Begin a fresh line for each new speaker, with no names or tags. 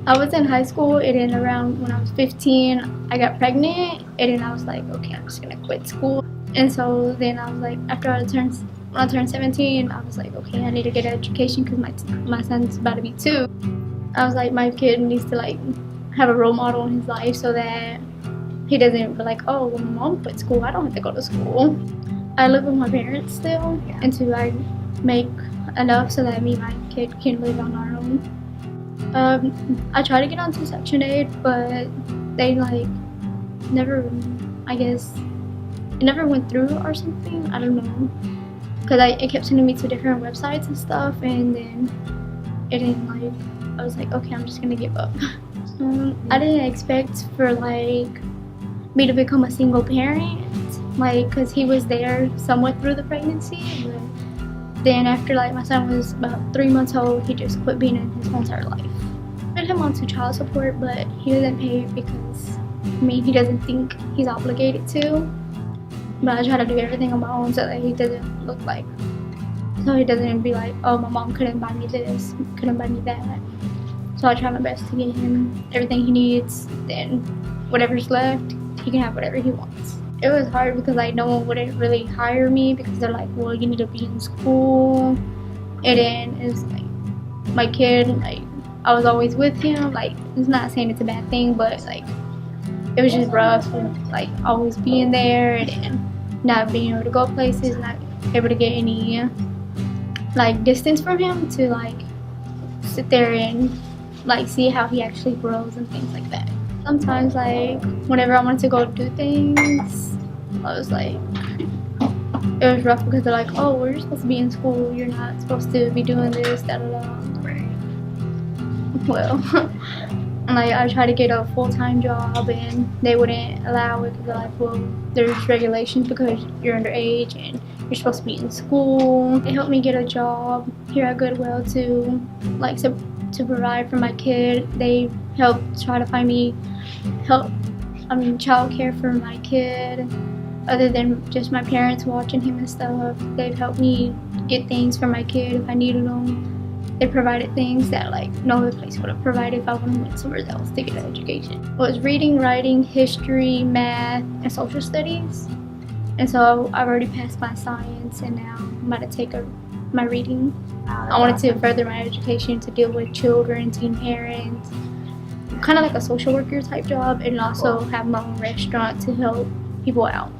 I was in high school, and then around when I was 15, I got pregnant, and then I was like, okay, I'm just gonna quit school. And so then I was like, when I turned 17, I was like, okay, I need to get an education because my son's about to be 2. I was like, my kid needs to like have a role model in his life so that he doesn't be like, oh, well, my mom quit school, I don't have to go to school. I live with my parents still until I make enough so that me and my kid can live on our own. I tried to get onto Section 8, but they like never, I guess, it never went through or something. I don't know, because it kept sending me to different websites and stuff, and then it didn't like. I was like, okay, I'm just gonna give up. I didn't expect for like me to become a single parent, like, because he was there somewhat through the pregnancy, but then after like my son was about 3 months old, he just quit being in his whole entire life. I put him onto child support, but he doesn't pay it because he doesn't think he's obligated to. But I try to do everything on my own so that he doesn't look like, so he doesn't be like, oh, my mom couldn't buy me this, couldn't buy me that. So I try my best to get him everything he needs, then whatever's left, he can have whatever he wants. It was hard because like no one wouldn't really hire me because they're like, well, you need to be in school. And then it's like my kid, like I was always with him. Like, it's not saying it's a bad thing, but like it was just rough, like always being there and not being able to go places, not able to get any like distance from him to like sit there and like see how he actually grows and things like that. Sometimes like whenever I wanted to go do things, I was like, it was rough because they're like, oh, well, you're supposed to be in school, you're not supposed to be doing this, da da da. Well, like I tried to get a full-time job and they wouldn't allow it because they're like, well, there's regulations because you're underage and you're supposed to be in school. They helped me get a job here at Goodwill to like to provide for my kid. They helped try to find me childcare for my kid other than just my parents watching him and stuff. They've helped me get things for my kid if I needed them. They provided things that like no other place would have provided if I would have went somewhere else to get an education. It was reading, writing, history, math, and social studies. And so I've already passed my science and now I'm about to take my reading. I wanted to further my education to deal with children, teen parents, kind of like a social worker type job, and also have my own restaurant to help people out.